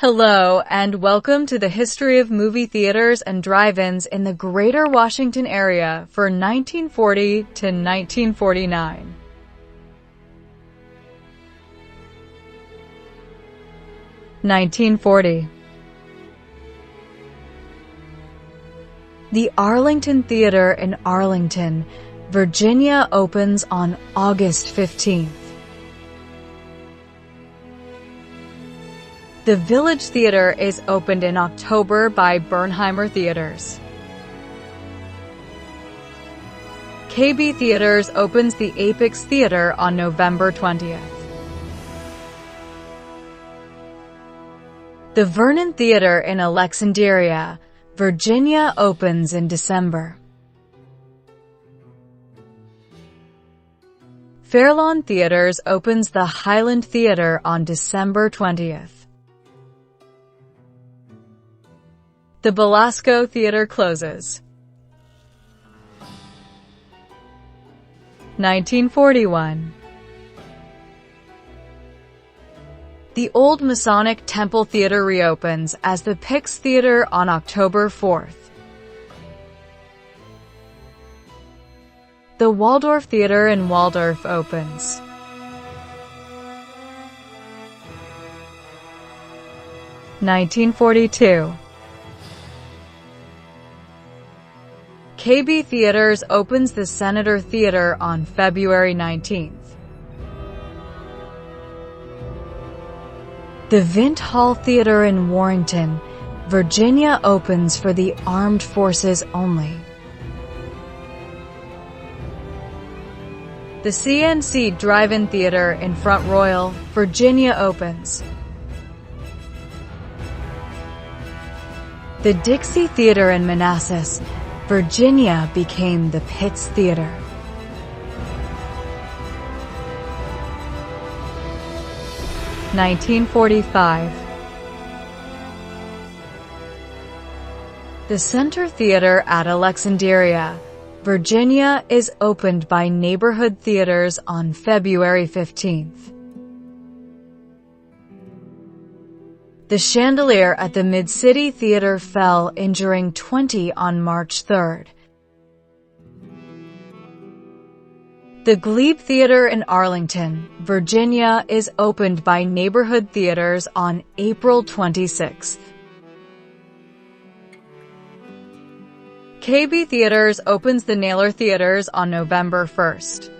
Hello, and welcome to the history of movie theaters and drive-ins in the Greater Washington area for 1940 to 1949. (1940) The Arlington Theater in Arlington, Virginia opens on August 15th. The Village Theater is opened in October by Bernheimer Theaters. KB Theaters opens the Apex Theater on November 20th. The Vernon Theater in Alexandria, Virginia opens in December. Fairlawn Theaters opens the Highland Theater on December 20th. The Belasco Theater closes. 1941. The Old Masonic Temple Theater reopens as the Pix Theater on October 4th. The Waldorf Theater in Waldorf opens. 1942. KB Theaters opens the Senator Theater on February 19th. The Vint Hall Theater in Warrenton, Virginia opens for the armed forces only. The CNC Drive-In Theater in Front Royal, Virginia opens. The Dixie Theater in Manassas, Virginia became the Pitts Theater. (1945) The Center Theater at Alexandria, Virginia is opened by Neighborhood Theaters on February 15th. The chandelier at the Mid-City Theater fell, injuring 20 on March 3rd. The Glebe Theater in Arlington, Virginia is opened by Neighborhood Theaters on April 26th. KB Theaters opens the Naylor Theaters on November 1st.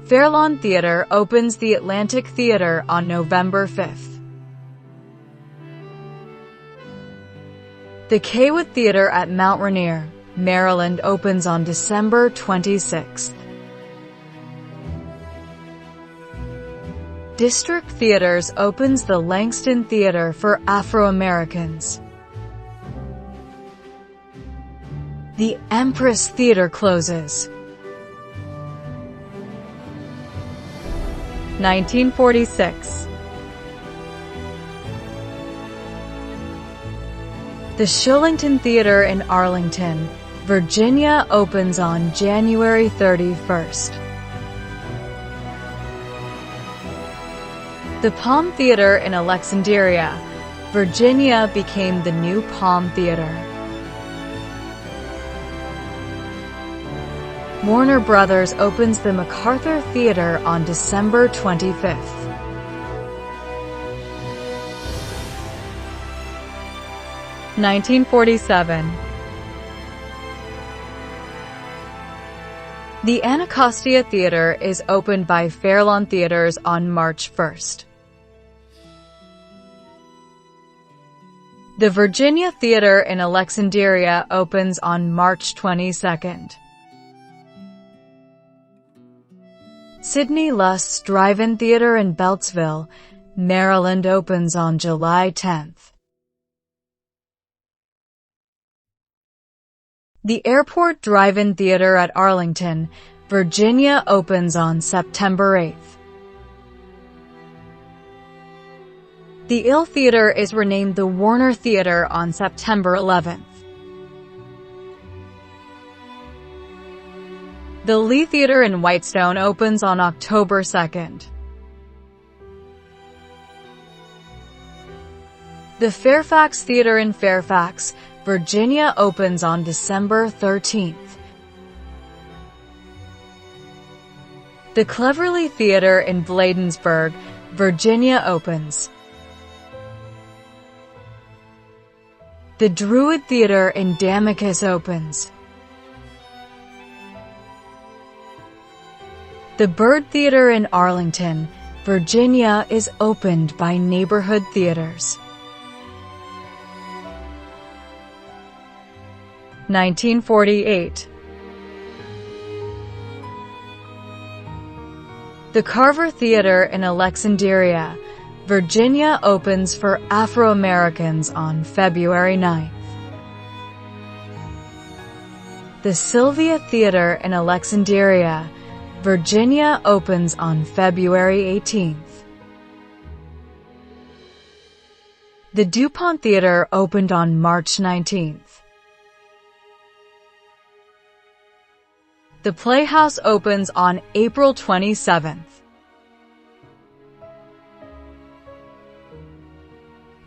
Fairlawn Theater opens the Atlantic Theater on November 5th. The Kaywood Theater at Mount Rainier, Maryland opens on December 26th. District Theaters opens the Langston Theater for Afro-Americans. The Empress Theater closes. 1946. The Shillington Theater in Arlington, Virginia opens on January 31st. The Palm Theater in Alexandria, Virginia became the new Palm Theater. Warner Brothers opens the MacArthur Theater on December 25th. (1947) The Anacostia Theater is opened by Fairlawn Theaters on March 1st. The Virginia Theater in Alexandria opens on March 22nd. Sidney Lust's Drive-In Theater in Beltsville, Maryland opens on July 10th. The Airport Drive-In Theater at Arlington, Virginia opens on September 8th. The Ill Theater is renamed the Warner Theater on September 11th. The Lee Theater in Whitestone opens on October 2nd. The Fairfax Theatre in Fairfax, Virginia opens on December 13th. The Cleverly Theatre in Bladensburg, Virginia opens. The Druid Theatre in Damocus opens. The Byrd Theatre in Arlington, Virginia is opened by Neighborhood Theaters. 1948. The Carver Theatre in Alexandria, Virginia opens for Afro-Americans on February 9th. The Sylvia Theatre in Alexandria, Virginia opens on February 18th. The DuPont Theatre opened on March 19th. The Playhouse opens on April 27th.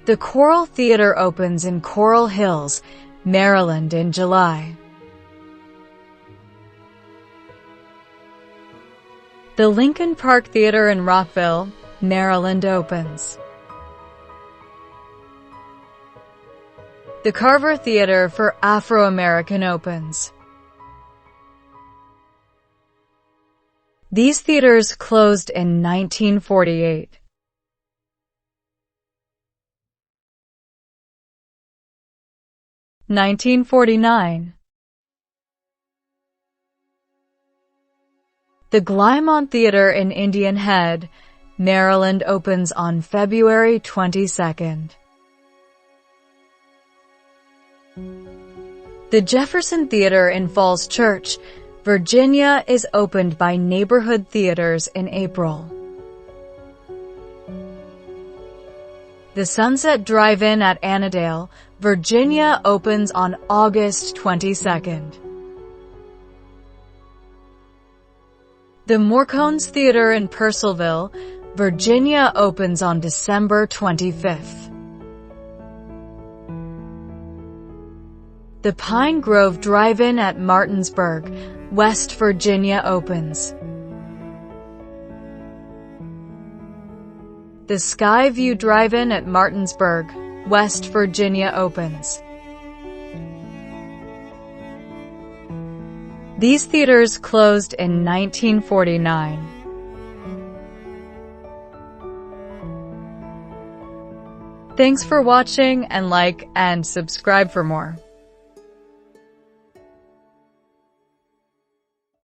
The Coral Theatre opens in Coral Hills, Maryland in July. The Lincoln Park Theatre in Rockville, Maryland opens. The Carver Theatre for Afro-American opens. These theaters closed in 1948. (1949) The Glymont Theatre in Indian Head, Maryland opens on February 22nd. The Jefferson Theatre in Falls Church, Virginia is opened by Neighborhood Theaters in April. The Sunset Drive-In at Annandale, Virginia opens on August 22nd. The Morcones Theatre in Purcellville, Virginia opens on December 25th. The Pine Grove Drive-In at Martinsburg, West Virginia opens. The Skyview Drive-In at Martinsburg, West Virginia opens. These theaters closed in 1949. Thanks for watching, and like and subscribe for more.